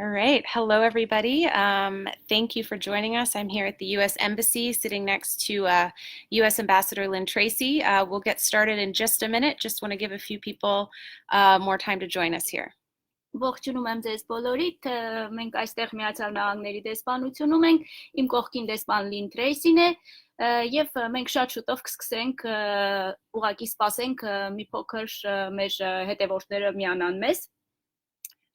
All right. Hello, everybody. Thank you for joining us. I'm here at the U.S. Embassy sitting next to U.S. Ambassador Lynn Tracy. We'll get started in just a minute. Just want to give a few people more time to join us here. Ողջունում եմ ձեզ բոլորիդ, մենք այստեղ Միացյալ Նահանգների դեսպանությունում ենք, իմ կողքին դեսպան Լին Թրեյսին է, եւ մենք շատ շուտով կսկսենք, ուղղակի սպասենք մի փոքր մեր հետևորդները միանան մեզ.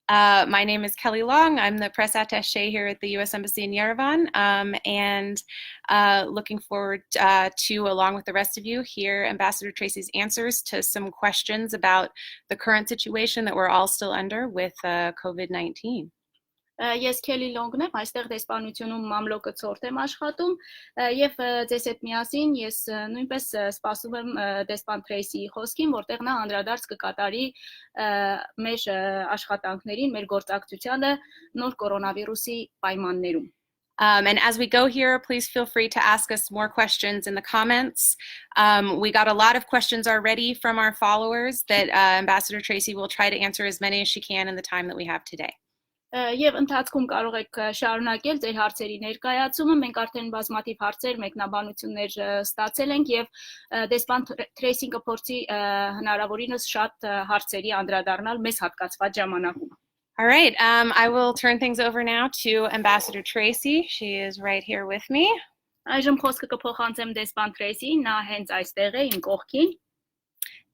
My name is Kelly Long. I'm the press attaché here at the U.S. Embassy in Yerevan, and looking forward to, along with the rest of you, hear Ambassador Tracy's answers to some questions about the current situation that we're all still under with COVID-19. Ես Քելի Լոնգն եմ, այստեղ դեսպանությունում մամլոկը ցորտ եմ աշխատում եւ ձեզ հետ միասին ես նույնպես սպասում եմ դեսպան Թրեյսիի խոսքին, որտեղ նա անդրադարձ կկատարի մեր աշխատանքներին, մեր գործակցությանը նոր կորոնավիրուսի պայմաններում. And as we go here, please feel free to ask us more questions in the comments. We got a lot of questions already from our followers that Ambassador Tracy will try to answer as many as she can in the time that we have today. Եվ ընթացքում կարող եք շարունակել ձեր հարցերի ներկայացումը, մենք արդեն բազմաթիվ հարցեր, մեկնաբանություններ ստացել ենք եւ դեսպան Թրեյսին կփորձի հնարավորինս շատ հարցերի անդրադառնալ մեզ հատկացված ժամանակում. All right, I will turn things over now to Ambassador Tracy. She is right here with me. Այժմ խոսքը կփոխանցեմ դեսպան Թրեյսին, նա հենց այստեղ է իմ կողքին.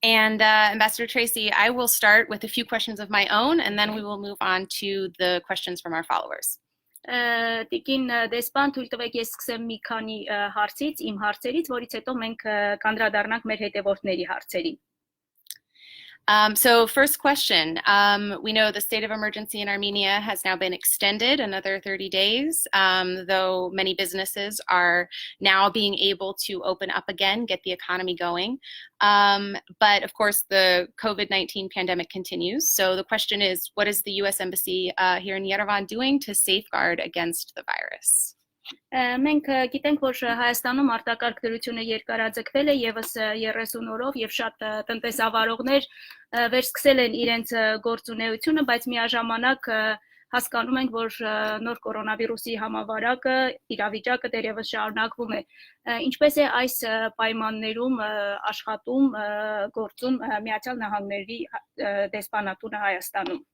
And Ambassador Tracy, I will start with a few questions of my own, and then we will move on to the questions from our followers. Տիկին դեսպան, թույլ տվեք ես սկսեմ մի քանի հարցից, իմ հարցերից, որից հետո մենք կանդրադառնանք մեր հետևորդների հարցերին. So first question, we know the state of emergency in Armenia has now been extended another 30 days, though many businesses are now being able to open up again, get the economy going. But of course, the COVID-19 pandemic continues. So the question is, what is the U.S. Embassy here in Yerevan doing to safeguard against the virus? Մենք գիտենք, որ Հայաստանում արտակարգ դրությունը երկարաձգվել է եւս 30 օրով եւ շատ տնտեսավարողներ վերսկսել են իրենց գործունեությունը, բայց միաժամանակ հասկանում ենք, որ նոր կորոնավիրուսի համավարակը, իրավիճակը դեռևս շարունակվում է. Ինչպես է այս պայմաններում աշխատում, գործում Միացյալ Նահանգների դեսպանատունը Հայաստանում?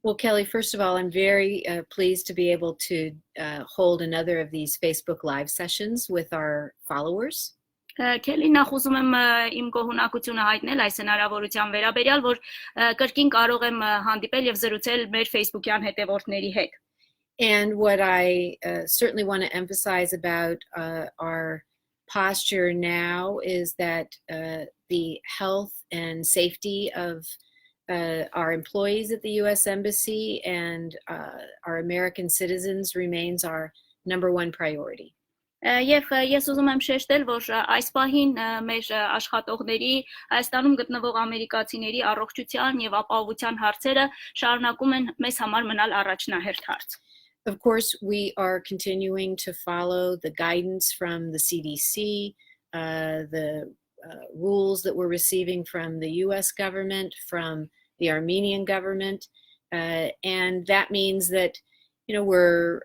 Well, Kelly, first of all, I'm very pleased to be able to hold another of these Facebook Live sessions with our followers. Քելի նախ ուզում եմ իմ գոհունակությունը հայտնել այս հնարավորության վերաբերյալ, որ կրկին կարող եմ հանդիպել եւ զրուցել մեր Facebook-յան հետևորդների հետ. And what I certainly want to emphasize about our posture now is that the health and safety of our employees at the U.S. Embassy and our American citizens remains our number one priority. Եվ ես ուզում եմ շեշտել, որ այս պահին մեր աշխատողների Հայաստանում գտնվող ամերիկացիների առողջության եւ ապահովության հարցերը շարունակում են մեզ համար մնալ առաջնահերթ հարց. Of course, we are continuing to follow the guidance from the CDC, the rules that we're receiving from the U.S. government, from the Armenian government, and that means that, you know, we're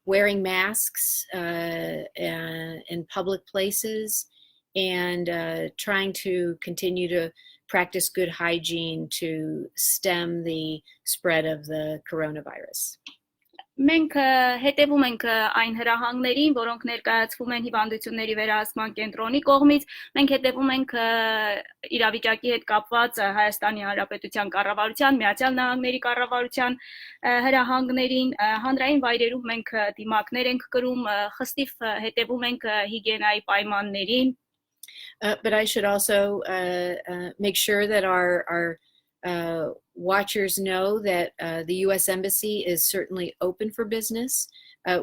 wearing masks in public places and trying to continue to practice good hygiene to stem the spread of the coronavirus. Մենք հետևում ենք այն հրահանգներին, որոնք ներկայացվում են հիվանդությունների վերահսկման կենտրոնի կողմից, մենք հետևում ենք իրավիճակի հետ կապված Հայաստանի Հանրապետության կառավարության, Միացյալ Նահանգների կառավարության հրահանգներին, հանրային վայրերում մենք դիմակներ ենք կրում, խստիվ հետևում ենք հիգիենայի պայմաններին. But I should also make sure that our watchers know that the U.S. Embassy is certainly open for business.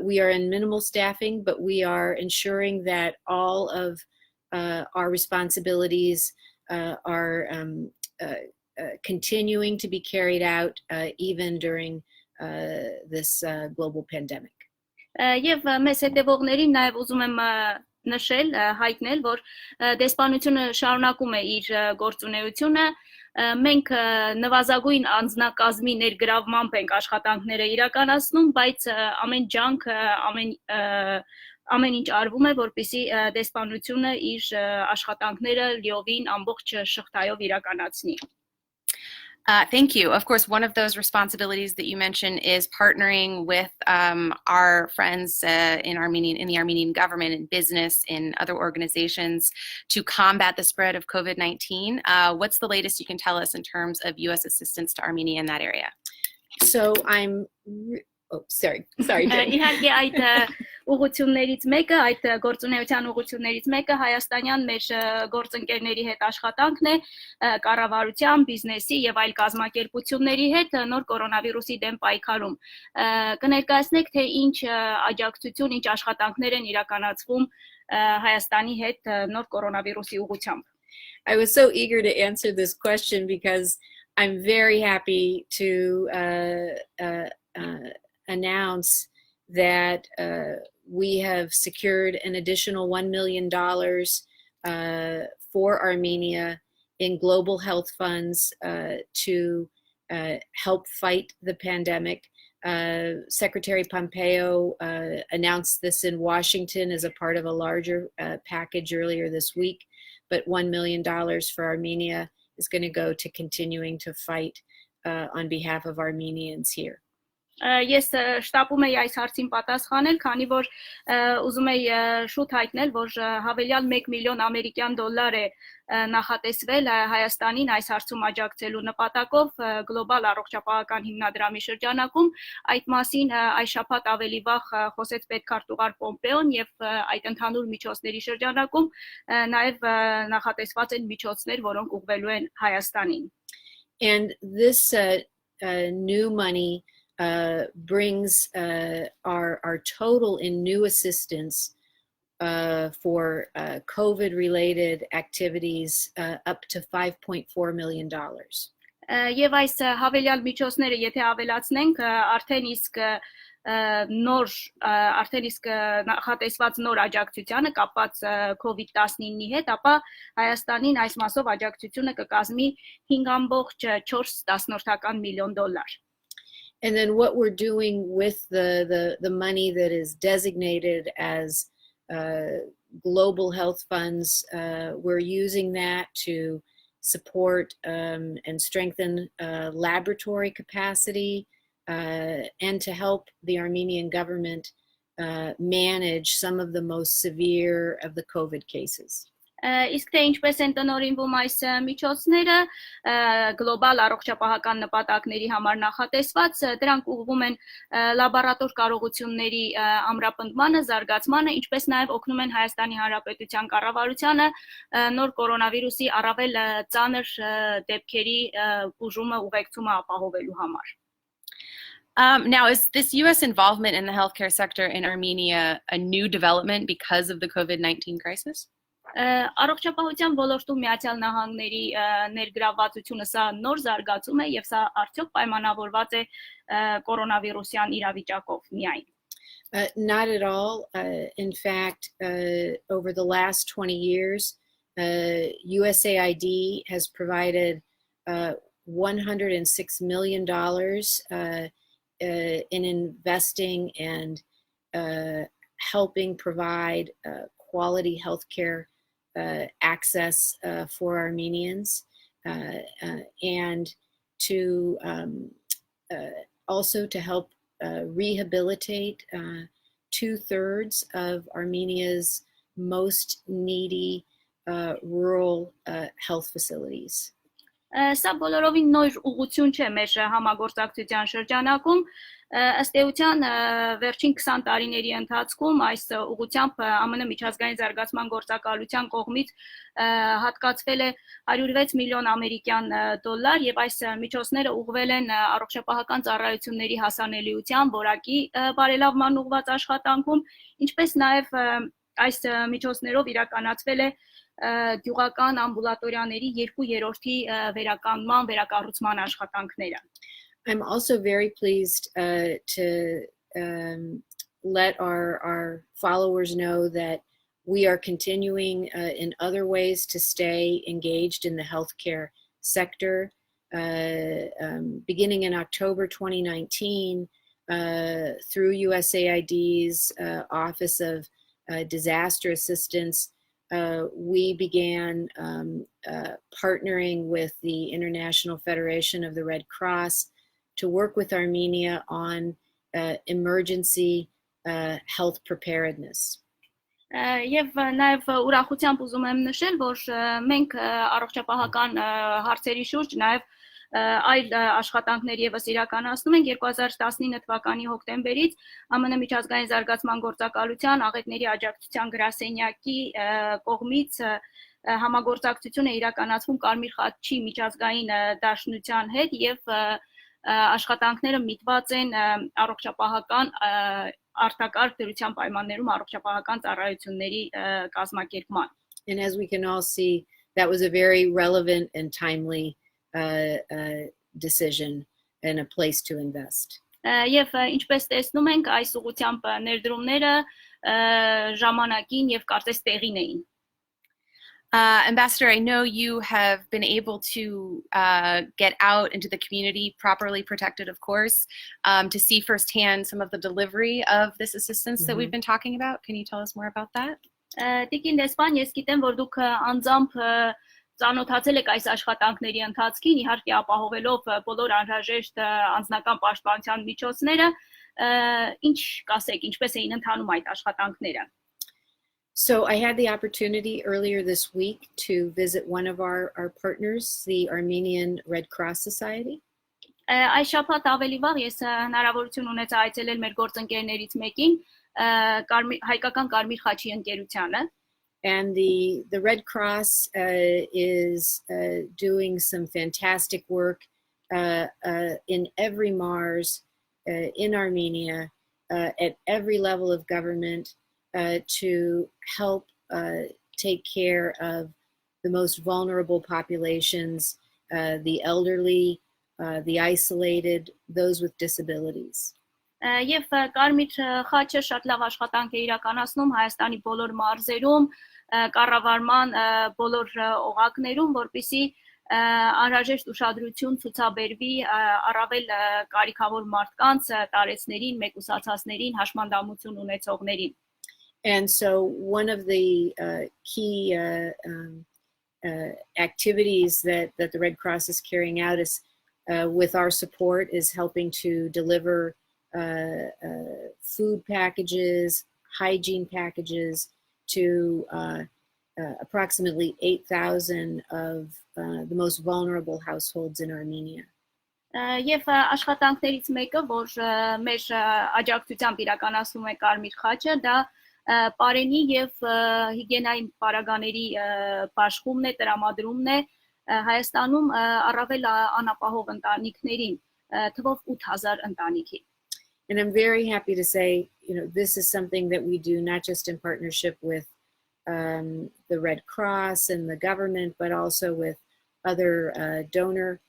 We are in minimal staffing, but we are ensuring that all of our responsibilities are continuing to be carried out even during this global pandemic. Եվ մեզ հետևողներին նաև ուզում եմ նշել, հայտնել, որ դեսպանությունը շարունակում է իր գործունեությունը մենք նվազագույն անձնակազմի ներգրավմամբ ենք աշխատանքները իրականացնում, բայց ամեն ջանք, ամեն ինչ արվում է, որպեսզի դեսպանությունը իր աշխատանքները լիովին ամբողջ շղթայով իրականացնի։ Thank you. Of course, one of those responsibilities that you mentioned is partnering with our friends in the Armenian government, in business, in other organizations to combat the spread of COVID-19. What's the latest you can tell us in terms of U.S. assistance to Armenia in that area? So sorry. Իհարկե այդ ուղղություններից մեկը, այդ գործունեության ուղղություններից մեկը հայաստանյան մեր գործընկերների հետ աշխատանքն է կառավարության, բիզնեսի եւ այլ կազմակերպությունների հետ նոր կորոնավիրուսի դեմ պայքարում։ Կներկայացնեք թե ինչ աջակցություն, ինչ աշխատանքներ են իրականացվում Հայաստանի հետ նոր կորոնավիրուսի ուղղությամբ։ I was so eager to answer this question because I'm very happy to announce that we have secured an additional $1 million for Armenia in global health funds to help fight the pandemic. Secretary Pompeo announced this in Washington as a part of a larger package earlier this week, but $1 million for Armenia is going to go to continuing to fight on behalf of Armenians here. Ես շտապում եի այս հարցին պատասխանել, քանի որ ուզում եի շուտ հայտնել, որ հավելյալ 1 միլիոն ամերիկյան դոլար է նախատեսվել Հայաստանին այս հարցում աջակցելու նպատակով գլոբալ առողջապահական հիմնադրամի շրջանակում։ Այդ մասին այս շաբաթ ավելի վաղ խոսեց պետքարտուղար Պոմպեոն եւ այդ ընդհանուր միջոցների շրջանակում նաեւ նախատեսված են միջոցներ, որոնք ուղղվելու են Հայաստանին։ And this new money brings our total in new assistance for COVID-related activities up to $5.4 million. Եվ այս հավելյալ միջոցները, եթե ավելացնենք, արդեն իսկ նախատեսված նոր աջակցությանը կապված COVID-19-ի հետ, ապա Հայաստանին այս մասով աջակցությունը կկազմի 5.4 միլիոն դոլար։ And then what we're doing with the money that is designated as global health funds, we're using that to support and strengthen laboratory capacity and to help the Armenian government manage some of the most severe of the COVID cases. Իսկ թե ինչպես են տնօրինվում այս միջոցները գլոբալ առողջապահական նպատակների համար նախատեսված, դրանք ուղղվում են լաբորատոր կարողությունների ամրապնդմանը, զարգացմանը, ինչպես նաև օգնում են Հայաստանի Հանրապետության կառավարությանը նոր կորոնավիրուսի առավել ծանր դեպքերի բուժումը, ուղեկցումը ապահովելու համար։ Now, is this U.S. involvement in the healthcare sector in Armenia a new development because of the COVID-19 crisis? Առողջապահության ոլորտում Միացյալ Նահանգների ներգրավվածությունը սա նոր զարգացում է եւ սա արդյոք պայմանավորված է կորոնավիրուսյան իրավիճակով միայն։ Not at all. In fact, over the last 20 years, USAID has provided $106 million in investing and helping provide quality healthcare access for Armenians, and to also to help rehabilitate 2/3 of Armenia's most needy rural health facilities. Սա բոլորովին նոր ուղղություն չէ մեր համագործակցության շրջանակում, ըստ էության վերջին 20 տարիների ընթացքում այս ուղղությամբ ԱՄՆ միջազգային զարգացման գործակալության կողմից հատկացվել է 106 միլիոն ամերիկյան դոլար եւ այս միջոցները ուղղվել են առողջապահական ծառայությունների հասանելիության, որակի բարելավման ուղղված աշխատանքում, ինչպես նաեւ այս միջոցներով իրականացվել է գյուղական ամբուլատորիաների 2/3-ի վերականգնման, վերակառուցման աշխատանքները։ I'm also very pleased to let our followers know that we are continuing in other ways to stay engaged in the healthcare sector. Beginning in October 2019, through USAID's Office of Disaster Assistance, we began partnering with the International Federation of the Red Cross to work with Armenia on emergency health preparedness. Եվ նաև ուրախությամբ ուզում եմ նշել, որ մենք առողջապահական հարցերի շուրջ նաև այլ աշխատանքներ եւս իրականացնում ենք 2019 թվականի հոկտեմբերից ԱՄՆ միջազգային զարգացման գործակալության աղետների աջակցության գրասենյակի կողմից համագործակցություն է իրականացվում Կարմիր խաչի միջազգային դաշնության հետ եւ աշխատանքները միտված են առողջապահական արտակարգ դրության պայմաններում առողջապահական ծառայությունների կազմակերպման. And as we can all see, that was a very relevant and timely decision and a place to invest. Եվ ինչպես տեսնում ենք, այս ուղղությամբ ներդրումները ժամանակին եւ կարծես տեղին էին. Ambassador, I know you have been able to get out into the community, properly protected, of course, to see firsthand some of the delivery of this assistance that we've been talking about. Can you tell us more about that? Տիկին Դեսպան, ես գիտեմ, որ դուք անձամբ ծանոթացել եք այս աշխատանքների ընթացքին, իհարկե ապահովելով բոլոր անհրաժեշտ անձնական պաշտպանության միջոցները, ինչ կասեք, ինչպես էին ընթանում այդ աշխատանքները? So I had the opportunity earlier this week to visit one of our partners, the Armenian Red Cross Society. Այս շաբաթ ավելի վաղ ես հնարավորություն ունեցա այցելել մեր գործընկերներից մեկին, հայկական Կարմիր խաչի ընկերությանը. And the Red Cross is doing some fantastic work in every Mars in Armenia at every level of government. To help take care of the most vulnerable populations, the elderly, the isolated, those with disabilities. Եվ Կարմիր խաչը շատ լավ աշխատանք է իրականացնում Հայաստանի բոլոր մարզերում, կառավարման բոլոր օղակներում, որպեսզի անհրաժեշտ ուշադրություն ցուցաբերվի առավել կարիքավոր մարդկանց, տարեցներին, մեկուսացածներին, հաշմանդամություն ունեցողներին. And so one of the key activities that the Red Cross is carrying out is, with our support, is helping to deliver food packages, hygiene packages to approximately 8,000 of the most vulnerable households in Armenia. Եվ աշխատանքներից մեկը, որ մեր աջակցությամբ իրականացնում է Կարմիր խաչը, դա Պարենի եւ հիգիենայի պարագաների բաշխումն է, տրամադրումն է Հայաստանում առավել անապահով ընտանիքներին, թվով 8000 ընտանիքի. And I'm very happy to say, this is something that we do not just in partnership with the Red Cross and the government, but also with other donor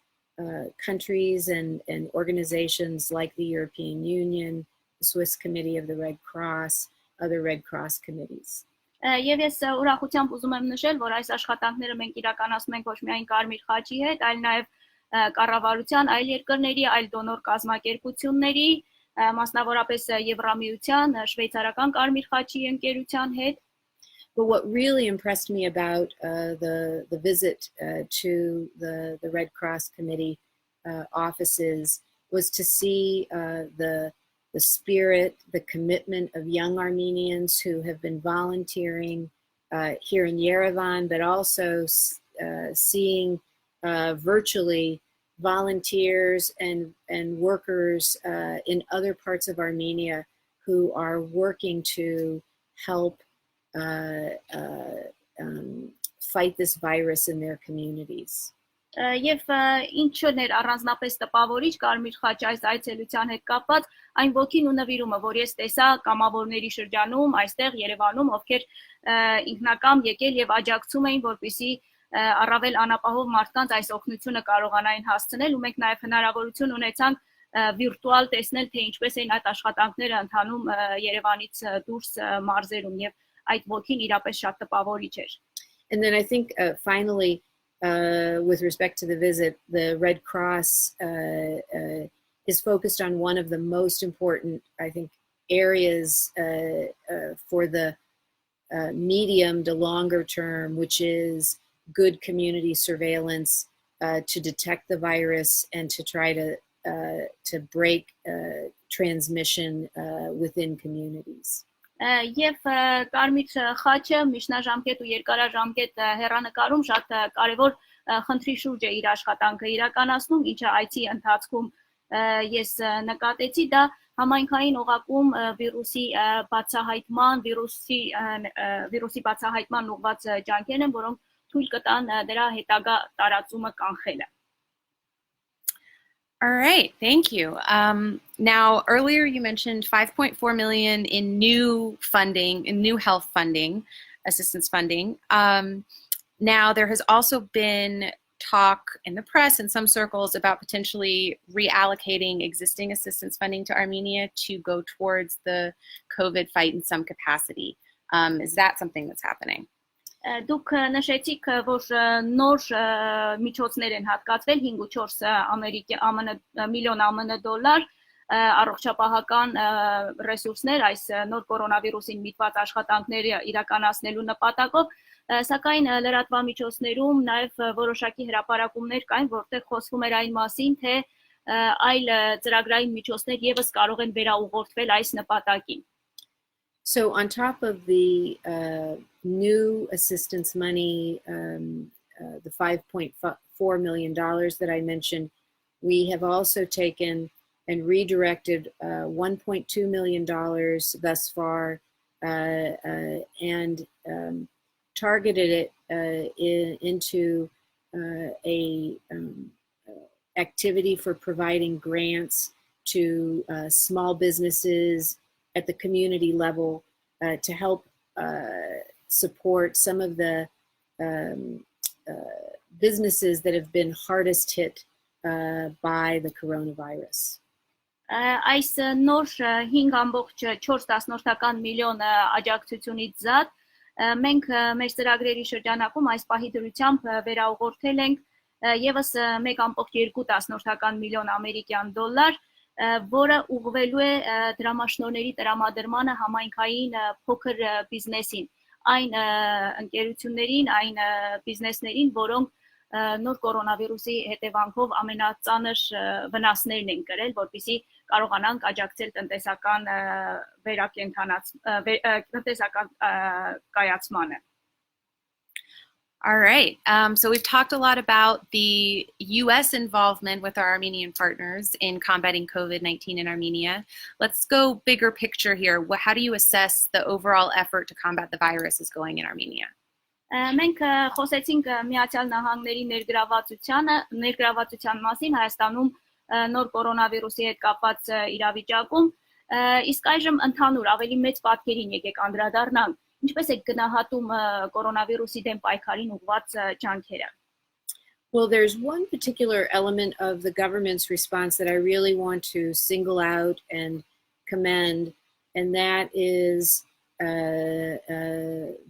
countries and organizations like the European Union, the Swiss Committee of the Red Cross, other Red Cross committees. Եվ ես ուրախությամբ ուզում եմ նշել, որ այս աշխատանքները մենք իրականացնում ենք ոչ միայն Կարմիր խաչի հետ, այլ նաև կառավարության, այլ երկրների, այլ դոնոր կազմակերպությունների, մասնավորապես Եվրամիության, շվեյցարական Կարմիր խաչի ընկերության հետ. But what really impressed me about the visit to the Red Cross Committee offices was to see the spirit, the commitment of young Armenians who have been volunteering here in Yerevan, but also seeing virtually volunteers and workers in other parts of Armenia who are working to help fight this virus in their communities. Եվ ինչն էր առանձնապես տպավորիչ Կարմիր խաչի այս այցելության հետ կապված, այն ոգին ու նվիրումը, որ ես տեսա կամավորների շրջանում, այստեղ Երևանում, ովքեր ինքնակամ եկել եւ աջակցում էին, որպեսզի առավել անապահով մարդկանց այս օգնությունը կարողանային հասցնել, ու մենք նաեւ հնարավորություն ունեցանք վիրտուալ տեսնել, թե ինչպես են այդ աշխատանքները ընթանում Երևանից դուրս մարզերում եւ այդ ոգին իրապես շատ տպավորիչ էր. And then I think finally with respect to the visit, the Red Cross is focused on one of the most important, I think, areas for the medium to longer term, which is good community surveillance to detect the virus and to try to break transmission within communities. Եվ կարմիր խաչը միջնաժամկետ ու երկարաժամկետ հեռանկարում շատ կարևոր խնդրի շուրջ է իր աշխատանքը իրականացնում, ինչը IT ընթացքում ես նկատեցի, դա համայնքային օղակում վիրուսի բացահայտման, վիրուսի բացահայտման ուղղված ջանքերն են, որոնք թույլ կտան դրա հետագա տարածումը կանխելը. All right, thank you. Now, earlier you mentioned 5.4 million in new funding, in new health funding, assistance funding. Now, there has also been talk in the press in some circles about potentially reallocating existing assistance funding to Armenia to go towards the COVID fight in some capacity. Is that something that's happening? Դուք նշեցիք, որ նոր միջոցներ են հատկացվել 5.4 միլիոն ԱՄՆ դոլար առողջապահական ռեսուրսներ այս նոր կորոնավիրուսին միտված աշխատանքները իրականացնելու նպատակով, սակայն լրատվամիջոցներում նաև որոշակի հրապարակումներ կային, որտեղ խոսվում էր այն մասին, թե այլ ծրագրային միջոցներ եւս կարող են վերաուղղորդվել այս նպատակին. So on top of the new assistance money, the $5.4 million that I mentioned, we have also taken and redirected $1.2 million thus far and targeted it into a activity for providing grants to small businesses at the community level to help support some of the businesses that have been hardest hit by the coronavirus. Այս նոր 5.4 միլիոն աջակցությունից զատ մենք մեր ծրագրերի շրջանակում այս պահի դրությամբ վերաուղղորդել ենք եւս 1.2 միլիոն ամերիկյան դոլար, որը ուղղվելու է դրամաշնորհների տրամադրմանը համայնքային փոքր բիզնեսին, այն ընկերություններին, այն բիզնեսներին, որոնք նոր կորոնավիրուսի հետևանքով ամենածանր վնասներն են կրել, որպեսզի կարողանանք աջակցել տնտեսական կայացմանը. All right. So we've talked a lot about the U.S. involvement with our Armenian partners in combating COVID-19 in Armenia. Let's go bigger picture here. How do you assess the overall effort to combat the virus is going in Armenia? Մենք խոսեցինք Միացյալ Նահանգների ներգրավվածության մասին Հայաստանում նոր կորոնավիրուսի հետ կապված իրավիճակում, իսկ այժմ ընդհանուր ավելի մեծ պատկերին եկեք անդրադառնանք. Ինչպես է գնահատում կորոնավիրուսի դեմ պայքարին ուղղված ջանքերը? Well, there's one particular element of the government's response that I really want to single out and commend, and that is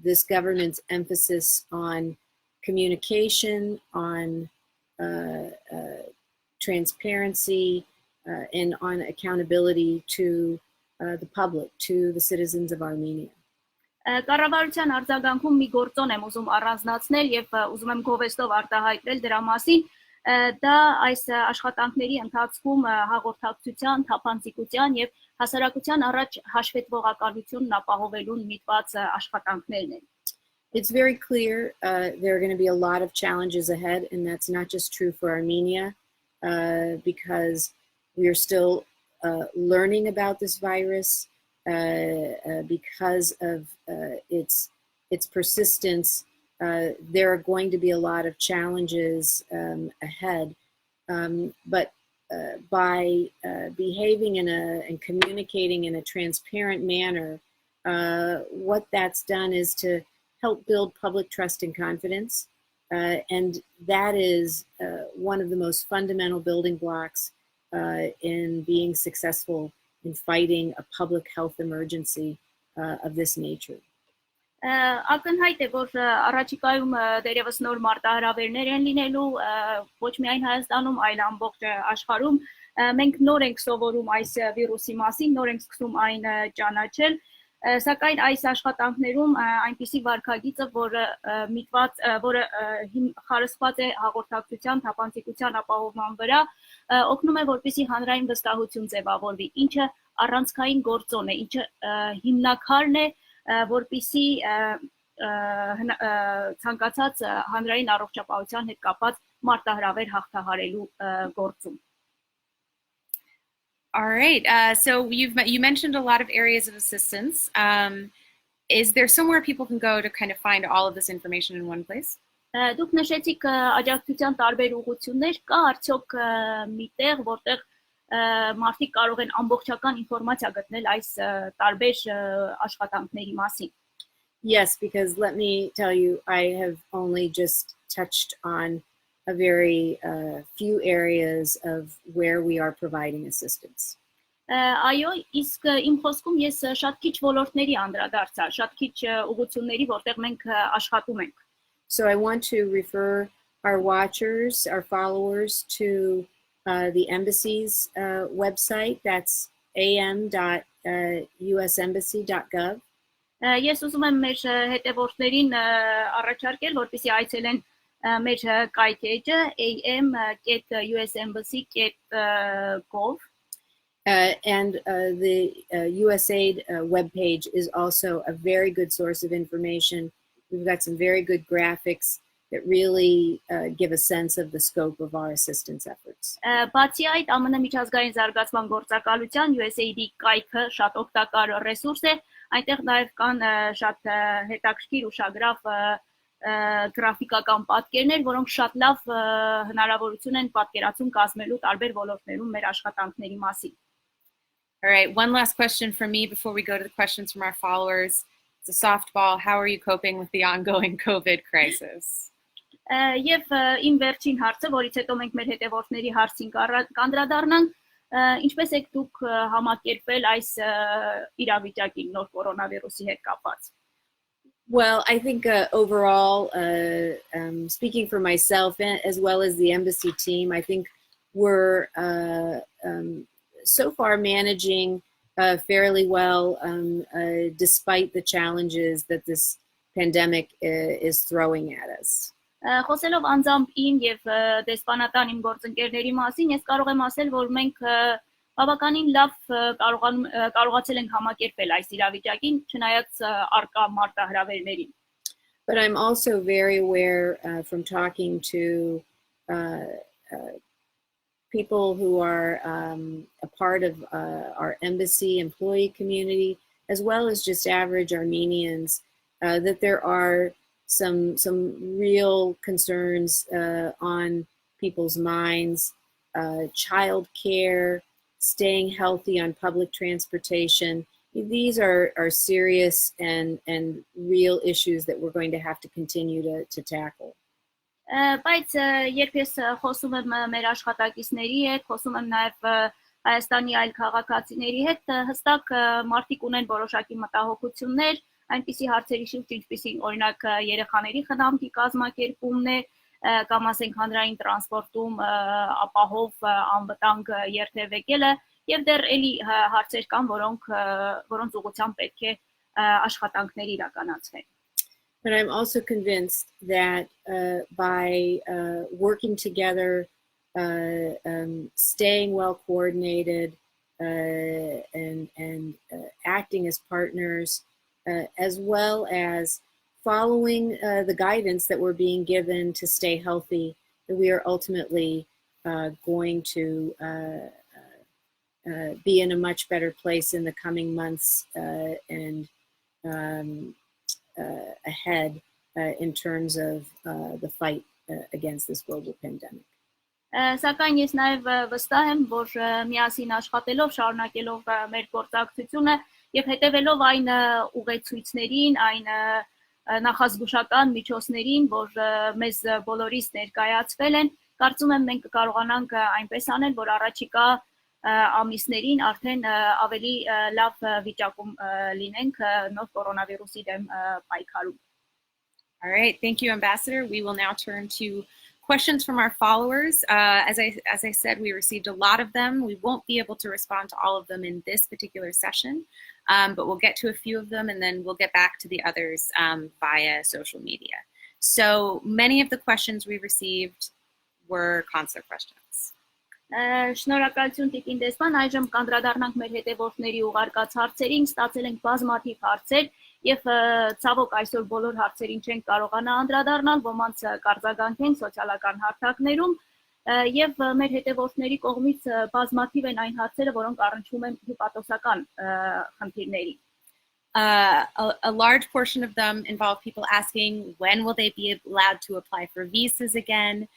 this government's emphasis on communication, on transparency, and on accountability to the public, to the citizens of Armenia. Կառավարության արձագանքում մի գործոն եմ ուզում առանձնացնել եւ ուզում եմ գովեստով արտահայտել դրա մասին, դա այս աշխատանքների ընթացքում հաղորդակցության, թափանցիկության եւ հասարակության առաջ հաշվետվողականությունն ապահովելուն միտված աշխատանքներն են. It's very clear there are going to be a lot of challenges ahead, and that's not just true for Armenia, because we are still learning about this virus. Because of its persistence, there are going to be a lot of challenges ahead. But by behaving and communicating in a transparent manner, what that's done is to help build public trust and confidence. And that is one of the most fundamental building blocks in being successful in fighting a public health emergency of this nature. Ակնհայտ է, որ առաջիկայում դերևս նոր մարտահրավերներ են լինելու ոչ միայն Հայաստանում, այլ ամբողջ աշխարհում։ Մենք նոր ենք սովորում այս վիրուսի մասին, նոր ենք սկսում այն ճանաչել, սակայն այս աշխատանքներում այնպիսի վարքագիծը, որը խարսխված է հաղորդակցության, թափանցիկության ապահովման վրա, օգնում է, որպեսզի հանրային վստահություն ձևավորվի, ինչը առանցքային գործոն է, ինչը հիմնակարն է, որպեսզի ցանկացած հանրային առողջապահության հետ կապված մարտահրավեր հաղթահարելու գործում։ All right. So you mentioned a lot of areas of assistance. Is there somewhere people can go to kind of find all of this information in one place? Դուք նշեցիք աջակցության տարբեր ուղղություններ, կա արդյոք մի տեղ, որտեղ մարդիկ կարող են ամբողջական ինֆորմացիա գտնել այս տարբեր աշխատանքների մասին։ Yes, because let me tell you, I have only just touched on a very few areas of where we are providing assistance. Այո, իսկ իմ խոսքում ես շատ քիչ ոլորտների անդրադարձա, շատ քիչ ուղղությունների, որտեղ մենք աշխատում ենք։ So I want to refer our watchers, our followers to the embassy's website. That's am.usembassy.gov. Ես ուզում եմ մեր հետևորդներին առաջարկել, որպեսզի այցելեն մեր կայքեջը am.usembassy.gov. And the USAID webpage is also a very good source of information. We've got some very good graphics that really give a sense of the scope of our assistance efforts. Բացի այդ, ԱՄՆ միջազգային զարգացման գործակալության USAID-ի կայքը շատ օգտակար ռեսուրս է, այնտեղ նաև կան շատ հետաքրքիր ուշագրավ գրաֆիկական պատկերներ, որոնք շատ լավ հնարավորություն են պատկերացում կազմելու տարբեր ոլորտներում մեր աշխատանքների մասին։ All right, one last question from me before we go to the questions from our followers. It's a softball. How are you coping with the ongoing COVID crisis? Եվ իմ վերջին հարցը, որից հետո մենք մեր հետևորդների հարցին կանդրադառնանք, ինչպես եք դուք համակերպվել այս իրավիճակին նոր կորոնավիրուսի հետ կապված։ Well, I think overall, speaking for myself as well as the embassy team, I think we're so far managing fairly well despite the challenges that this pandemic is throwing at us. Խոսելով անձամբ իմ եւ դեսպանատան իմ գործընկերների մասին, ես կարող եմ ասել, որ մենք բավականին լավ կարողացել ենք համակերպել այս իրավիճակին, չնայած արկա մարտահրավերներին։ But I'm also very aware from talking to people who are a part of our embassy employee community, as well as just average Armenians, that there are some real concerns on people's minds, child care, staying healthy on public transportation. These are serious and real issues that we're going to have to continue to tackle. Բայց երբ ես խոսում եմ մեր աշխատակիցների հետ, խոսում եմ նաև Հայաստանի այլ քաղաքացիների հետ, հստակ մարդիկ ունեն որոշակի մտահոգություններ, այնպիսի հարցերի շուրջ, ինչպիսին օրինակ երեխաների խնամքի կազմակերպումն է, կամ ասենք հանրային տրանսպորտում ապահով անվտանգ երթևեկելը, եւ դեռ էլի հարցեր կան, որոնց ուղղությամբ պետք է աշխատանքներ իրականացվեն։ But I'm also convinced that by working together, staying well coordinated, and acting as partners, as well as following the guidance that we're being given to stay healthy, that we are ultimately going to be in a much better place in the coming months and ahead in terms of the fight against this global pandemic. Սակայն ես նաև վստահ եմ, որ միասին աշխատելով, շարունակելով մեր գործակցությունը եւ հետեւելով այն ուղեցույցներին, այն նախազգուշական միջոցներին, որ մեզ բոլորիս ներկայացվել են, կարծում եմ մենք կարողանանք այնպես անել, որ առաջիկա ամիսներին արդեն ավելի լավ վիճակում լինենք նոր կորոնավիրուսի դեմ պայքարում։ All right, thank you, Ambassador. We will now turn to questions from our followers. As I said, we received a lot of them. We won't be able to respond to all of them in this particular session, but we'll get to a few of them and then we'll get back to the others via social media. So many of the questions we received were consular questions. Շնորհակալություն Տիկին Դեսպան, այժմ կանդրադառնանք մեր հետևորդների ուղարկած հարցերին, ստացել ենք բազմաթիվ հարցեր եւ ցավոք այսօր բոլոր հարցերին չենք կարողանա անդրադառնալ, ոմանց կարձագանքենք սոցիալական հարթակներում եւ մեր հետևորդների կողմից բազմաթիվ են այն հարցերը, որոնք առնչվում են հյուպատոսական խնդիրների։ A large portion of them involve people asking when will they be allowed to apply for visas again.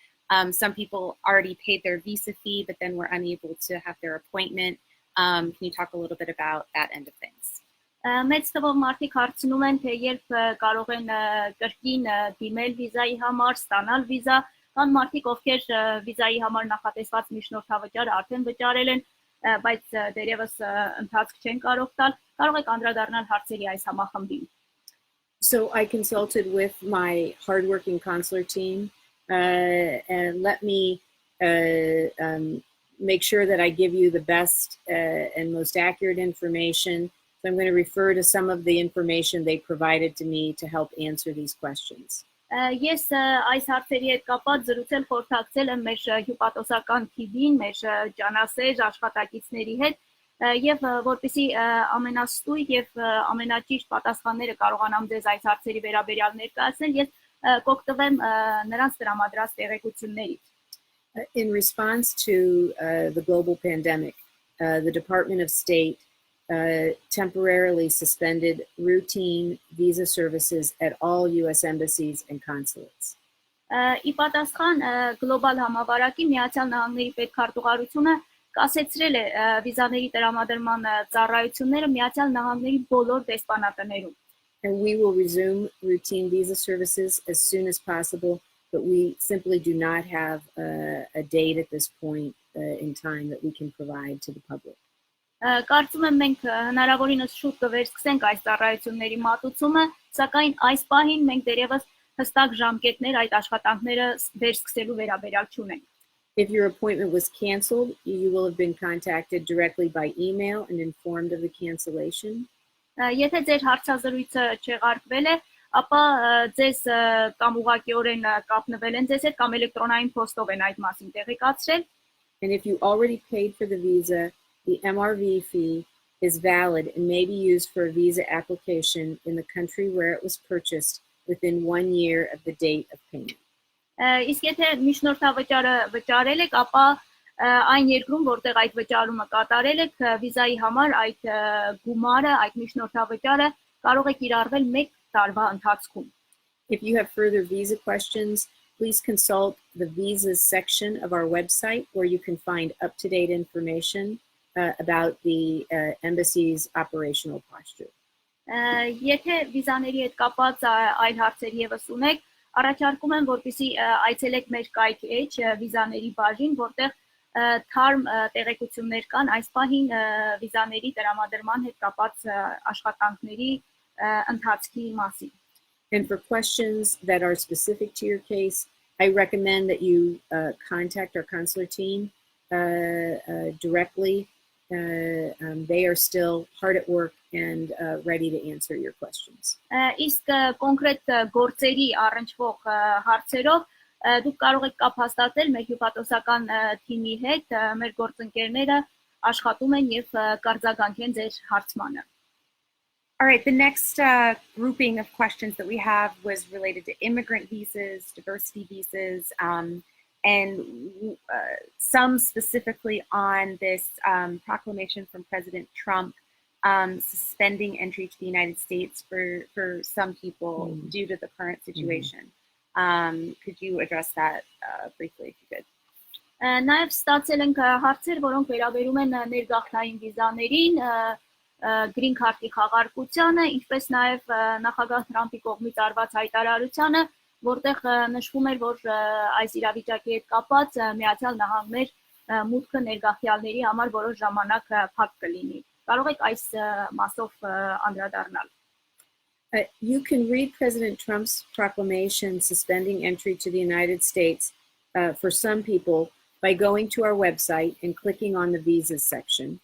Some people already paid their visa fee, but then were unable to have their appointment. Can you talk a little bit about that end of things? Մեծ թվով մարդիկ հարցնում են, թե երբ կարող են կրկին դիմել վիզայի համար, ստանալ վիզա, կան մարդիկ, ովքեր վիզայի համար նախատեսված միջնորդավճարը արդեն վճարել են, բայց դերևս ընթացք չեն կարող տալ, կարող եք անդրադառնալ հարցերի այս համախմբին։ So I consulted with my hardworking consular team. And let me make sure that I give you the best and most accurate information. So I'm going to refer to some of the information they provided to me to help answer these questions. Ես այս հարցերի հետ կապված զրուցել խորհրդակցել եմ մեր հյուպատոսական թիմին, մեր ջանասեր աշխատակիցների հետ եւ որպեսզի ամենաստույգ եւ ամենաճիշտ պատասխանները կարողանամ ձեզ այս հարցերի վերաբերյալ ներկայացնել, ես կօգտվեմ նրանց տրամադրած տեղեկություններից։ In response to the global pandemic, the Department of State temporarily suspended routine visa services at all U.S. embassies and consulates. Ի պատասխան գլոբալ համավարակի Միացյալ Նահանգների պետքարտուղարությունը կասեցրել է վիզաների տրամադրման ծառայությունները Միացյալ Նահանգների բոլոր դեսպանատներում։ And we will resume routine visa services as soon as possible, but we simply do not have a date at this point in time that we can provide to the public. Կարծում եմ մենք հնարավորինս շուտ կվերսկսենք այս ծառայությունների մատուցումը, սակայն այս պահին մենք դերևս հստակ ժամկետներ այդ աշխատանքները վերսկսելու վերաբերյալ չունենք։ If your appointment was canceled, you will have been contacted directly by email and informed of the cancellation. Եթե ձեր հարցազրույցը չեղարկվել է, ապա ձեզ կամ ուղղակիորեն կապնվել են ձեզ հետ կամ էլեկտրոնային փոստով են այդ մասին տեղեկացրել։ And if you already paid for the visa, the MRV fee is valid and may be used for a visa application in the country where it was purchased within 1 year of the date of payment. Իսկ եթե միջնորդավճարը վճարել եք, ապա այն երկրում, որտեղ այդ վճարումը կատարել եք, վիզայի համար այդ գումարը, այդ միջնորդավճարը կարող է կիրառվել 1 տարվա ընթացքում։ If you have further visa questions, please consult the visas section of our website where you can find up-to-date information about the embassy's operational posture. Եթե վիզաների հետ կապված այլ հարցեր եւս ունեք, առաջարկում եմ, որպեսզի այցելեք մեր կայք էջ վիզաների բաժին, որտեղ թարմ տեղեկություններ կան այս պահին վիզաների տրամադրման հետ կապված աշխատանքների ընթացքի մասին։ And for questions that are specific to your case, I recommend that you contact our consular team directly. They are still hard at work and ready to answer your questions. Իսկ կոնկրետ գործերի առնչվող հարցերով դուք կարող եք կապ հաստատել մեր հյուպատոսական թիմի հետ, մեր գործընկերները աշխատում են եւ կարձագանքեն ձեր հարցմանը։ All right, the next grouping of questions that we have was related to immigrant visas, diversity visas, and some specifically on this proclamation from President Trump suspending entry to the United States for some people due to the current situation. Could you address that briefly if you could? Նաև ստացել ենք հարցեր, որոնք վերաբերում են ներգաղթային վիզաներին, green card-ի խաղարկությանը, ինչպես նաև նախագահ Թրամփի կողմից արված հայտարարությանը, որտեղ նշվում էր, որ այս իրավիճակի հետ կապված Միացյալ Նահանգներ մուտքը ներգաղթյալների համար որոշ ժամանակ փակ կլինի։ Կարող եք այս մասով անդրադառնալ։ You can read President Trump's proclamation suspending entry to the United States for some people by going to our website and clicking on the visas section.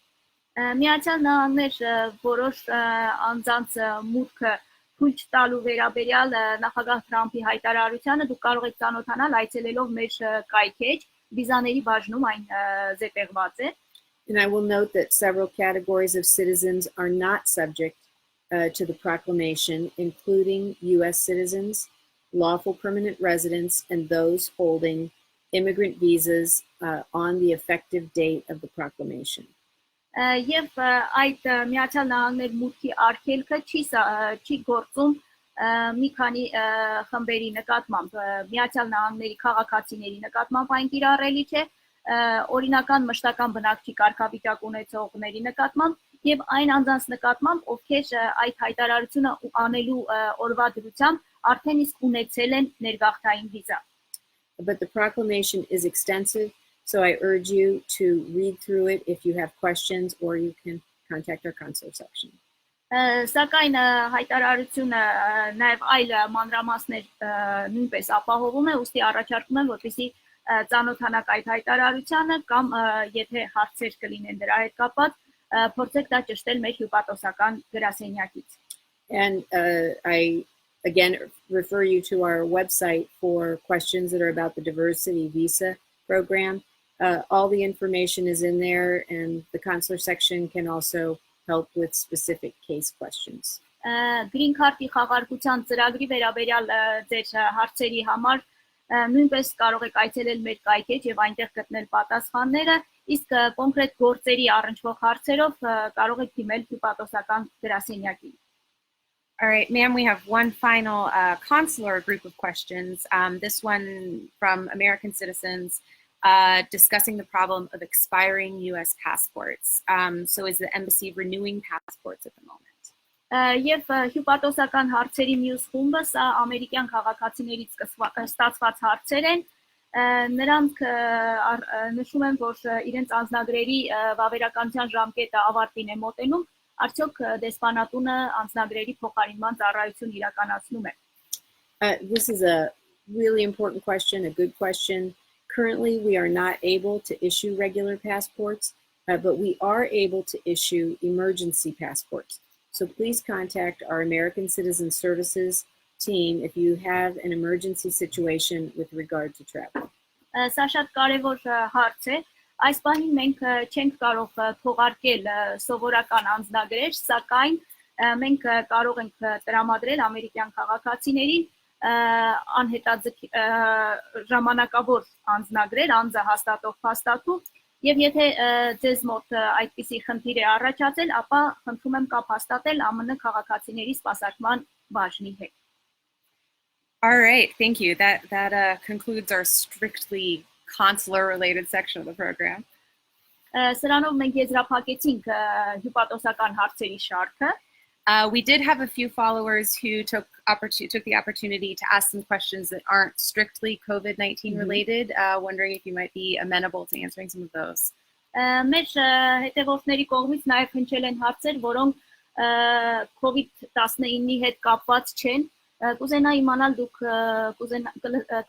Միացյալ Նահանգներ որոշ անձանց մուտքը թույլ տալու վերաբերյալ նախագահ Թրամփի հայտարարությանը դուք կարող եք ծանոթանալ այցելելով մեր կայքեջ, վիզաների բաժնում այն զետեղված է։ And I will note that several categories of citizens are not subject to the proclamation, including U.S. citizens, lawful permanent residents, and those holding immigrant visas on the effective date of the proclamation. Եվ այդ Միացյալ Նահանգներ մուտքի արգելքը չի գործում մի քանի խմբերի նկատմամբ, Միացյալ Նահանգների քաղաքացիների նկատմամբ այն կիրառելի չէ, օրինական մշտական բնակչի կարգավիճակ ունեցողների նկատմամբ եւ այն անձանց նկատմամբ, ովքեր այդ հայտարարությունը անելու օրվա դրությամբ արդեն իսկ ունեցել են ներգաղթային վիզա։ But the proclamation is extensive, so I urge you to read through it if you have questions, or you can contact our consular section. Սակայն հայտարարությունը նաև այլ մանրամասներ նույնպես ապահովում է, ուստի առաջարկում եմ, որպեսզի ծանոթանաք այդ հայտարարությանը կամ եթե հարցեր կլինեն դրա հետ կապված, փորձեք դա ճշտել մեր հյուպատոսական գրասենյակից։ And I again refer you to our website for questions that are about the diversity visa program. All the information is in there, and the consular section can also help with specific case questions. Green card-ի խաղարկության ծրագրի վերաբերյալ ձեր հարցերի համար նույնպես կարող եք այցելել մեր կայքեջ եւ այնտեղ գտնել պատասխանները, իսկ կոնկրետ գործերի առնչվող հարցերով կարող եք դիմել հյուպատոսական գրասենյակին։ All right, ma'am, we have one final consular group of questions. This one from American citizens discussing the problem of expiring U.S. passports. So is the embassy renewing passports at the moment? Եվ հյուպատոսական հարցերի մյուս խումբը սա ամերիկյան քաղաքացիներից ստացված հարցեր են, նրանք նշում են, որ իրենց անձնագրերի վավերականության ժամկետը ավարտին է մոտենում, արդյոք դեսպանատունը անձնագրերի փոխարինման ծառայություն իրականացնում է։ This is a really important question, a good question. Currently, we are not able to issue regular passports, but we are able to issue emergency passports. So please contact our American Citizen Services team if you have an emergency situation with regard to travel. Սա շատ կարևոր հարց է։ Այս պահին մենք չենք կարող թողարկել սովորական անձնագրեր, սակայն մենք կարող ենք տրամադրել ամերիկյան քաղաքացիներին ժամանակավոր անձնագրեր, անձը հաստատող փաստաթուղթ, եւ եթե ձեզ մոտ այդպիսի խնդիր է առաջացել, ապա խնդրում եմ կապ հաստատել ԱՄՆ քաղաքացիների սպասարկման բաժնի հետ։ All right, thank you. That concludes our strictly consular related section of the program. Սրանով մենք եզրափակեցինք հյուպատոսական հարցերի շարքը։ We did have a few followers who took the opportunity to ask some questions that aren't strictly COVID-19 related, wondering if you might be amenable to answering some of those. Մեր հետևորդների կողմից նաև հնչել են հարցեր, որոնք COVID-19-ի հետ կապված չեն։ Կուզենա իմանալ դուք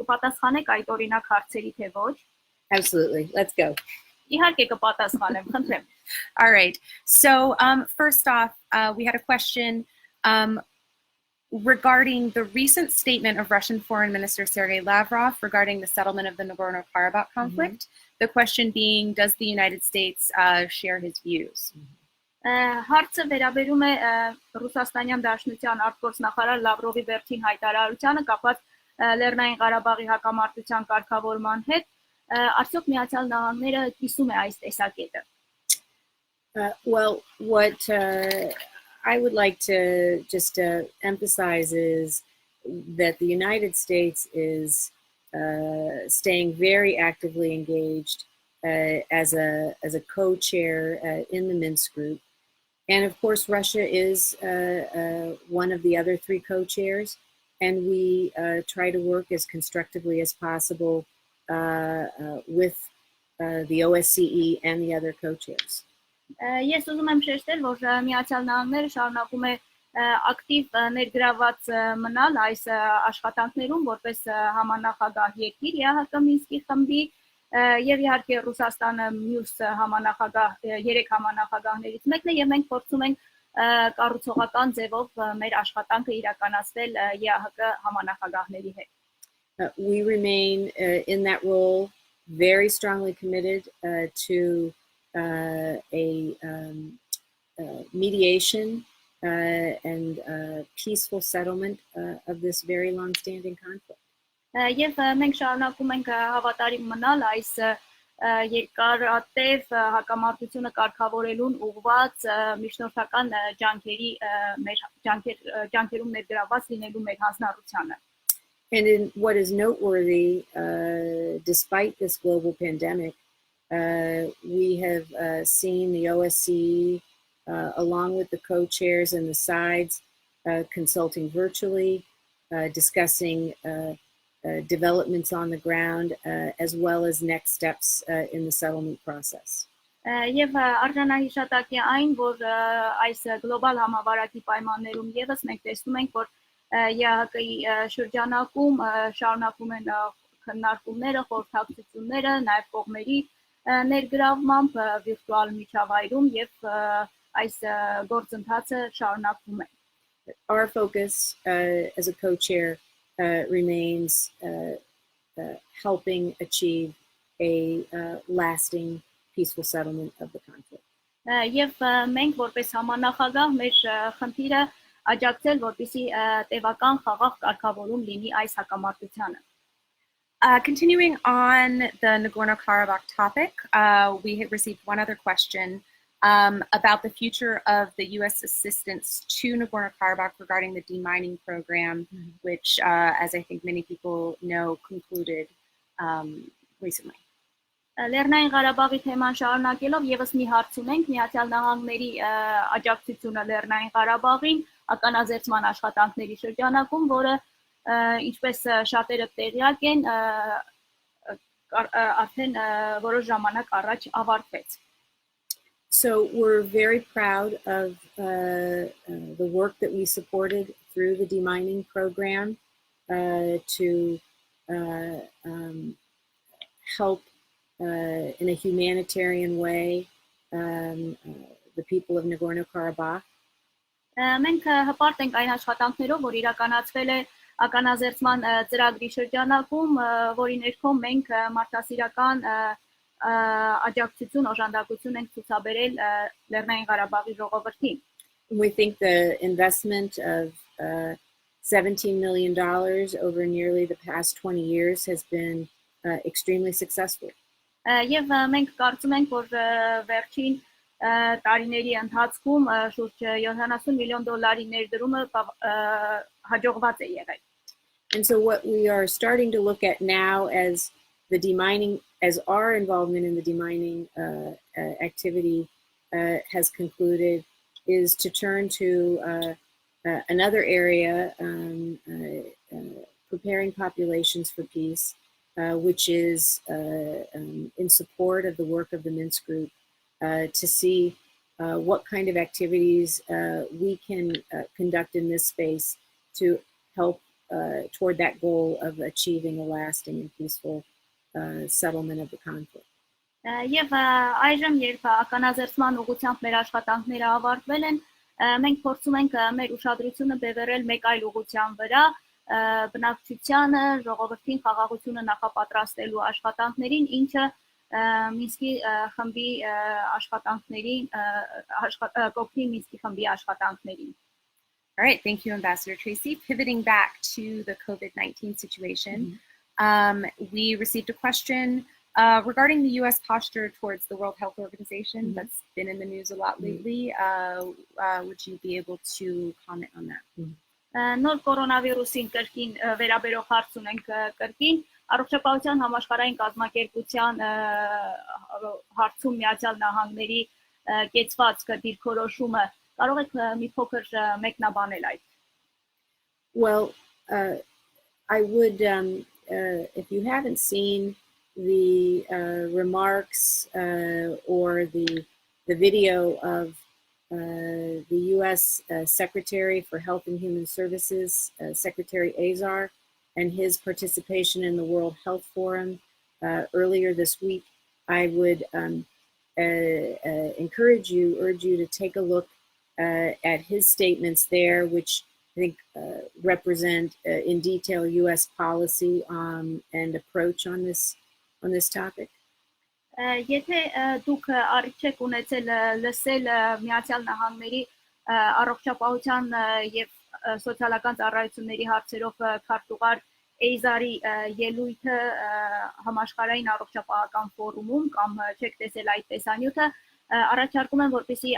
կպատասխանեք այդ օրինակ հարցերի թե ոչ։ Absolutely. Let's go. Իհարկե կպատասխանեմ, խնդրեմ։ All right. So first off, we had a question regarding the recent statement of Russian Foreign Minister Sergei Lavrov regarding the settlement of the Nagorno-Karabakh conflict. The question being, does the United States share his views? Հարցը վերաբերում է Ռուսաստանյան Դաշնության արտգործնախարար Լավրովի վերջին հայտարարությանը կապված Լեռնային Ղարաբաղի հակամարտության կարգավորման հետ, արդյոք Միացյալ Նահանգները կիսում է այս տեսակետը։ Well, what I would like to just emphasize is that the United States is staying very actively engaged as a co-chair in the Minsk group. And of course, Russia is one of the other three co-chairs, and we try to work as constructively as possible with the OSCE and the other co-chairs. Ես ուզում եմ շեշտել, որ Միացյալ Նահանգները շարունակում է ակտիվ ներգրաված մնալ այս աշխատանքներում որպես համանախագահ երկիր ԵԱՀԿ Մինսկի խմբի եւ իհարկե Ռուսաստանը մյուս համանախագահ երեք համանախագահներից մեկն է եւ մենք փորձում ենք կառուցողական ձևով մեր աշխատանքը իրականացնել ԵԱՀԿ համանախագահների հետ. We remain in that role very strongly committed to a mediation and peaceful settlement of this very long-standing conflict. Եվ մենք շարունակում ենք հավատարիմ մնալ այս երկարատև հակամարտությունը կարգավորելուն ուղղված միջնորդական ջանքերում ներգրաված լինելու մեր հանձնառությանը. And in what is noteworthy, despite this global pandemic, we have seen the OSCE, along with the co-chairs and the sides, consulting virtually, discussing developments on the ground, as well as next steps in the settlement process. Եվ արժանահիշատակի այն, որ այս գլոբալ համավարակի պայմաններում եւս մենք տեսնում ենք, որ ԵԱՀԿ-ի շրջանակում շարունակում են քննարկումները, խորհրդակցությունները, նաև կողմերի ներգրավմամբ վիրտուալ միջավայրում եւ այս գործընթացը շարունակվում է. Our focus as a co-chair remains helping achieve a lasting peaceful settlement of the conflict. Եվ մենք որպես համանախագահ մեր խնդիրը աջակցել, որպեսզի տևական խաղաղ կարգավորում լինի այս հակամարտությանը. Continuing on the Nagorno-Karabakh topic, we have received one other question about the future of the U.S. assistance to Nagorno-Karabakh regarding the demining program, which, as I think many people know, concluded recently. Լեռնային Ղարաբաղի թեման շարունակելով եւս մի հարց ունենք Միացյալ Նահանգների աջակցությունը Լեռնային Ղարաբաղին ականաձերծման աշխատանքների շրջանակում, որը ինչպես շատերը տեղյակ են արդեն որոշ ժամանակ առաջ ավարտվեց. So we're very proud of the work that we supported through the demining program to help in a humanitarian way the people of Nagorno-Karabakh. Մենք հպարտ ենք այն աշխատանքներով, որ իրականացվել է ականաձերծման ծրագրի շրջանակում, որի ներքո մենք մարդասիրական աջակցություն, օժանդակություն ենք ցուցաբերել Լեռնային Ղարաբաղի ժողովրդին. We think the investment of $17 million over nearly the past 20 years has been extremely successful. Եվ մենք կարծում ենք, որ վերջին տարիների ընթացքում շուրջ $70 միլիոն ներդրումը հաջողված է եղել. And so what we are starting to look at now as the demining, as our involvement in the demining activity has concluded, is to turn to another area, preparing populations for peace, which is in support of the work of the Minsk group, to see what kind of activities we can conduct in this space to help toward that goal of achieving a lasting and peaceful settlement of the conflict. Եվ այժմ երբ ականաձերծման ուղղությամբ մեր աշխատանքները ավարտվել են, մենք փորձում ենք մեր ուշադրությունը բևեռել մեկ այլ ուղղության վրա, բնակչությանը, ժողովրդին խաղաղությունը նախապատրաստելու աշխատանքներին, ինչը Մինսկի խմբի աշխատանքներին, կողքի Մինսկի խմբի աշխատանքներին. All right, thank you, Ambassador Tracy. Pivoting back to the COVID-19 situation, we received a question regarding the U.S. posture towards the World Health Organization that's been in the news a lot lately. Would you be able to comment on that? Նոր կորոնավիրուսին կրկին վերաբերող հարց ունենք կրկին առողջապահության համաշխարհային կազմակերպության հարցում Միացյալ Նահանգների կեցված դիրքորոշումը կարող եք մի փոքր մեկնաբանել այդ. Well, I would, if you haven't seen the remarks or the video of the U.S. Secretary for Health and Human Services, Secretary Azar, and his participation in the World Health Forum earlier this week, I would urge you to take a look at his statements there, which I think represent in detail U.S. policy and approach on this topic. Եթե դուք առիթ եք ունեցել լսել Միացյալ Նահանգների առողջապահության եւ սոցիալական ծառայությունների հարցերով քարտուղար Էյզարի ելույթը համաշխարհային առողջապահական ֆորումում կամ չեք տեսել այդ տեսանյութը, առաջարկում եմ որպեսզի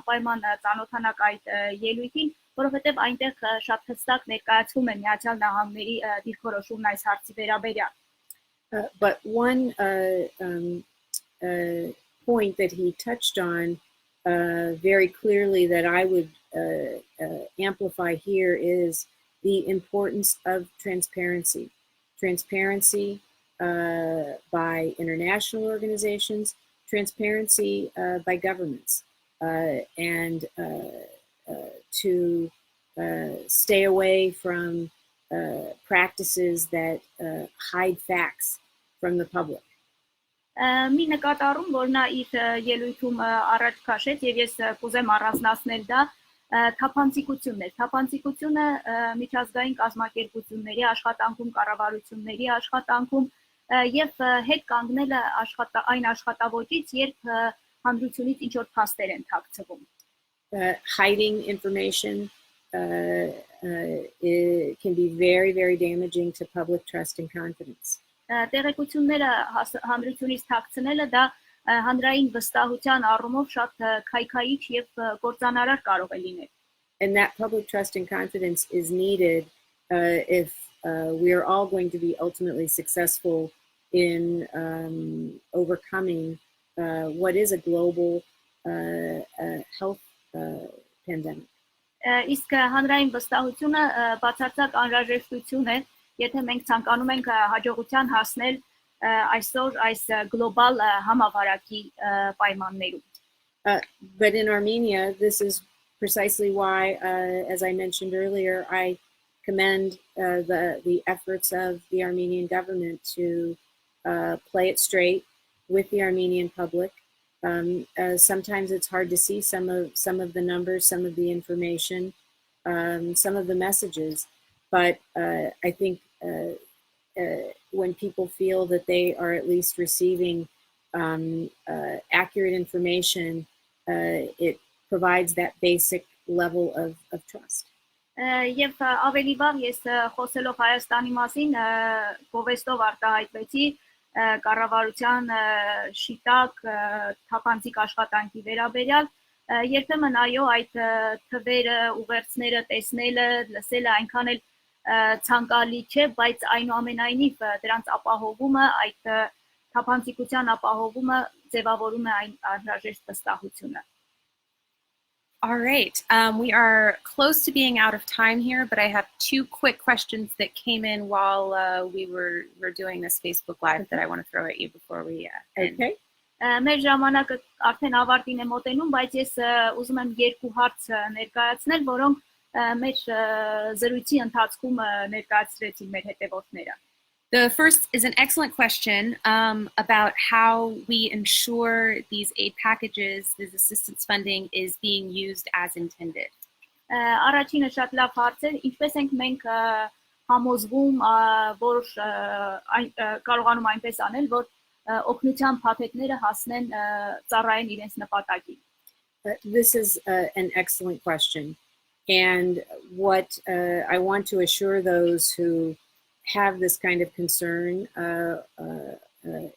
անպայման ծանոթանաք այդ ելույթին, որովհետեւ այնտեղ շատ հստակ ներկայացվում է Միացյալ Նահանգների դիրքորոշումն այս հարցի վերաբերյալ. But one point that he touched on very clearly that I would amplify here is the importance of transparency. Transparency by international organizations, transparency by governments, and to stay away from practices that hide facts from the public. Մի նկատառում, որ նա իր ելույթում առաջ քաշեց եւ ես կուզեմ առանձնացնել դա թափանցիկությունն է։ Թափանցիկությունը միջազգային կազմակերպությունների աշխատանքում, կառավարությունների աշխատանքում եւ հետ կանգնելը այն աշխատավոճից, երբ հանրությունից ինչ որ փաստեր են թաքցվում. Hiding information it can be very, very damaging to public trust and confidence. Տեղեկությունները հանրությունից թաքցնելը դա հանրային վստահության առումով շատ քայքայիչ եւ կործանարար կարող է լինել. And that public trust and confidence is needed if we are all going to be ultimately successful in overcoming what is a global health pandemic. Իսկ հանրային վստահությունը բացարձակ անհրաժեշտություն է, եթե մենք ցանկանում ենք հաջողության հասնել այսօր այս գլոբալ համավարակի պայմաններում. But in Armenia, this is precisely why, as I mentioned earlier, I commend the efforts of the Armenian government to play it straight with the Armenian public. Sometimes it's hard to see some of the numbers, some of the information, some of the messages, but I think when people feel that they are at least receiving accurate information, it provides that basic level of trust. Եվ ավելի վաղ ես խոսելով Հայաստանի մասին գովեստով արտահայտվեցի կառավարության շիտակ թափանցիկ աշխատանքի վերաբերյալ երբեմն այո այդ թվերը ուղերձները տեսնելը լսելը այնքան էլ ցանկալի չէ, բայց այնուամենայնիվ դրանց ապահովումը այդ թափանցիկության ապահովումը ձևավորում է այն անհրաժեշտ վստահությունը. All right, we are close to being out of time here, but I have two quick questions that came in while we were doing this Facebook Live that I want to throw at you before we end. Okay. Մեր ժամանակը արդեն ավարտին է մոտենում, բայց ես ուզում եմ երկու հարց ներկայացնել, որոնք մեր զրույցի ընթացքում ներկայացրեցին մեր հետևորդները. The first is an excellent question about how we ensure these aid packages, this assistance funding is being used as intended. Առաջինը շատ լավ հարց է, ինչպես ենք մենք համոզվում, որ կարողանում այնպես aնել, որ օգնության փաթեթները հասնեն ծառայեն իրենց նպատակին. This is an excellent question, and what I want to assure those who have this kind of concern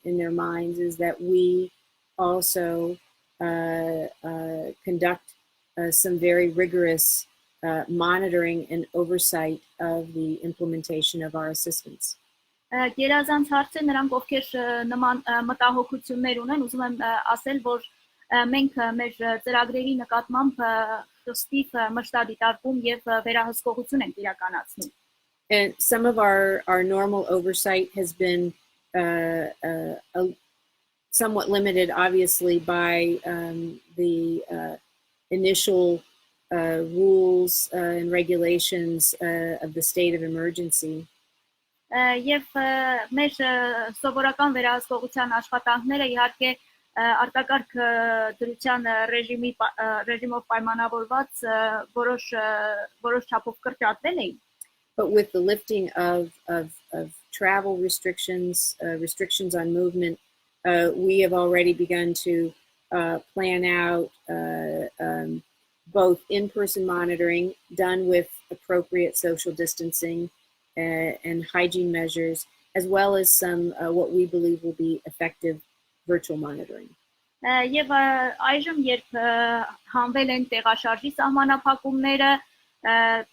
in their minds is that we also conduct some very rigorous monitoring and oversight of the implementation of our assistance. Գերազանց հարց է նրանք ովքեր նման մտահոգություններ ունեն, ուզում եմ ասել, որ մենք մեր ծրագրերի նկատմամբ խստիվ մշտադիտարկում եւ վերահսկողություն ենք իրականացնում. And some of our normal oversight has been somewhat limited, obviously, by the initial rules and regulations of the state of emergency. Եվ մեր սովորական վերահսկողության աշխատանքները իհարկե արտակարգ դրության ռեժիմով պայմանավորված որոշ չափով կրճատվել էին. But with the lifting of travel restrictions, restrictions on movement, we have already begun to plan out both in-person monitoring done with appropriate social distancing and hygiene measures, as well as some what we believe will be effective virtual monitoring. Եվ այժմ երբ հանվել են տեղաշարժի սահմանափակումները,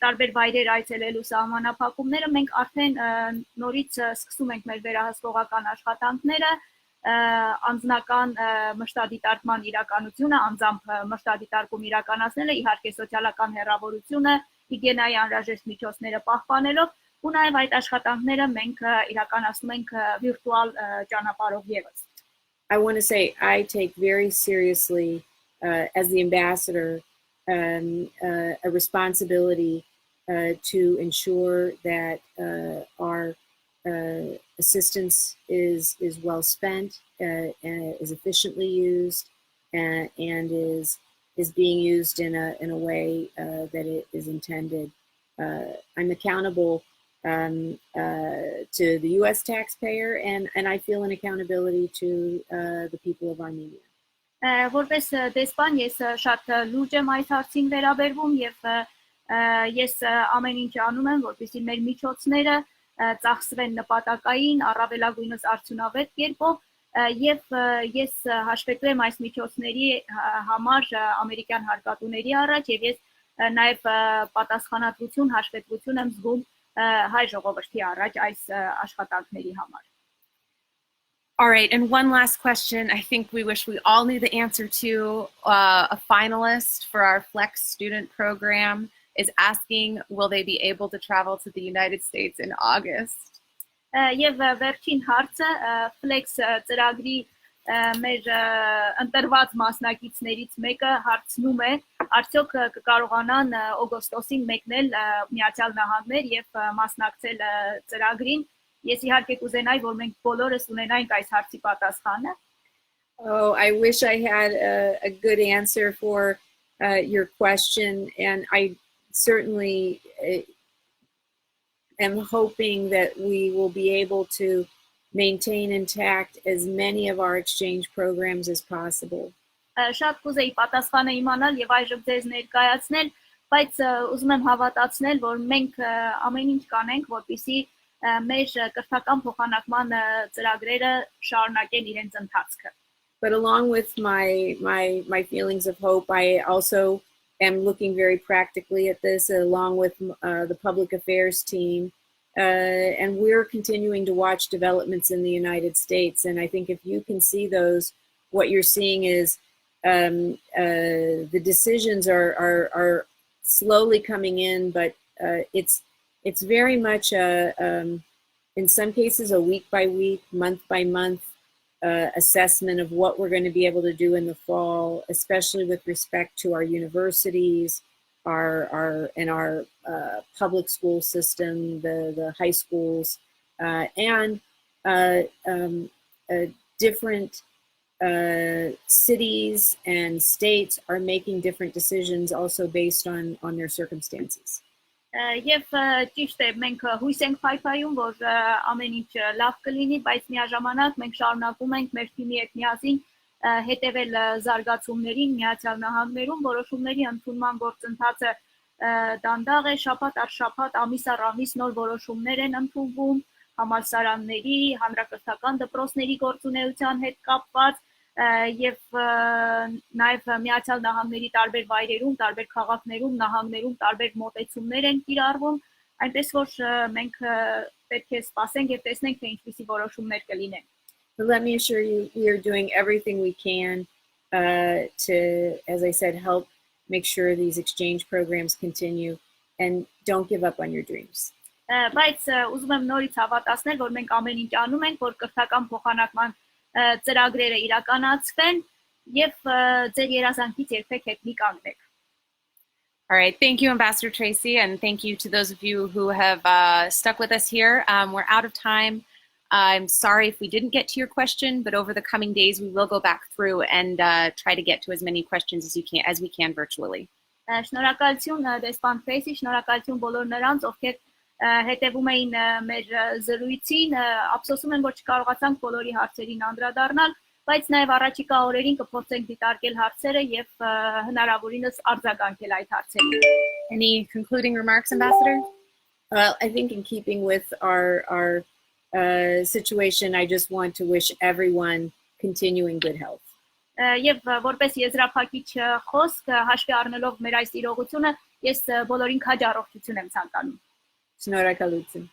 տարբեր վայրեր այցելելու սահմանափակումները, մենք արդեն նորից սկսում ենք մեր վերահսկողական աշխատանքները, անձնական մշտադիտարկման իրականությունը, անձամբ մշտադիտարկում իրականացնելը, իհարկե սոցիալական հեռավորությունը, հիգիենայի անհրաժեշտ միջոցները պահպանելով, ու նաև այդ աշխատանքները մենք իրականացնում ենք վիրտուալ ճանապարհով ևս. I want to say I take very seriously, as the ambassador, a responsibility to ensure that our assistance is well spent, is efficiently used, and is being used in a way that it is intended. I'm accountable to the U.S. taxpayer, and I feel an accountability to the people of Armenia. Որպես դեսպան ես շատ լուրջ եմ այս հարցին վերաբերվում եւ ես ամեն ինչ անում եմ, որպեսզի մեր միջոցները ծախսվեն նպատակային, առավելագույնս արդյունավետ կերպով եւ ես հաշվետու եմ այս միջոցների համար ամերիկյան հարկատուների առաջ եւ ես նաեւ պատասխանատվություն, հաշվետվություն եմ զգում հայ ժողովրդի առաջ այս աշխատանքների համար. All right, and one last question I think we wish we all knew the answer to. A finalist for our Flex student program is asking, will they be able to travel to the United States in August? Եվ վերջին հարցը Flex ծրագրի մեր ընտրված մասնակիցներից մեկը հարցնում է, արդյոք կկարողանան օգոստոսին մեկնել Միացյալ Նահանգներ եւ մասնակցել ծրագրին. Ես իհարկե կուզենայի, որ մենք բոլորս ունենայինք այս հարցի պատասխանը. Oh, I wish I had a good answer for your question, and I certainly am hoping that we will be able to maintain intact as many of our exchange programs as possible. Շատ կուզեի պատասխանը իմանալ եւ այժմ ձեզ ներկայացնել, բայց ուզում եմ հավատացնել, որ մենք ամեն ինչ կանենք, որպեսզի մեր կրթական փոխանակման ծրագրերը շարունակեն իրենց ընթացքը. But along with my feelings of hope, I also am looking very practically at this, along with the public affairs team, and we're continuing to watch developments in the United States. And I think if you can see those, what you're seeing is the decisions are slowly coming in, but it's very much in some cases a week by week, month by month assessment of what we're going to be able to do in the fall, especially with respect to our universities, our public school system, the high schools, and different cities and states are making different decisions also based on their circumstances. Եվ ճիշտ է, մենք հույս ենք փայփայում, որ ամեն ինչ լավ կլինի, բայց միաժամանակ մենք շարունակում ենք մեր թիմի հետ միասին հետևել զարգացումներին Միացյալ Նահանգներում, որոշումների ընդունման գործընթացը դանդաղ է, շաբաթ առ շաբաթ, ամիս առ ամիս նոր որոշումներ են ընդունվում համալսարանների, հանրակրթական դպրոցների գործունեության հետ կապված եւ նաեւ Միացյալ Նահանգների տարբեր վայրերում, տարբեր քաղաքներում, նահանգներում տարբեր մոտեցումներ են կիրառվում, այնպես որ մենք պետք է սպասենք եւ տեսնենք թե ինչպիսի որոշումներ կլինեն. Let me assure you, we are doing everything we can to, as I said, help make sure these exchange programs continue, and don't give up on your dreams. Բայց ուզում եմ նորից հավատացնել, որ մենք ամեն ինչ անում ենք, որ կրթական փոխանակման ծրագրերը իրականացվեն եւ ձեր երազանքից երբեք հետ մի կանգնեք։ All right. Thank you, Ambassador Tracy, and thank you to those of you who have stuck with us here. We're out of time. I'm sorry if we didn't get to your question, but over the coming days, we will go back through and try to get to as many questions as we can virtually. Շնորհակալություն Դեսպան Թրեյսի, շնորհակալություն բոլոր նրանց, ովքեր հետևում էին մեր զրույցին, ափսոսում եմ, որ չկարողացանք բոլորի հարցերին անդրադառնալ, բայց նաև առաջիկա օրերին կփորձենք դիտարկել հարցերը եւ հնարավորինս արձագանքել այդ հարցերին. Any concluding remarks, Ambassador? Well, I think in keeping with our situation, I just want to wish everyone continuing good health. Եվ որպես եզրափակիչ խոսք հաշվի առնելով մեր այս իրողությունը, ես բոլորին քաջառողջություն եմ ցանկանում. Շնորհակալություն.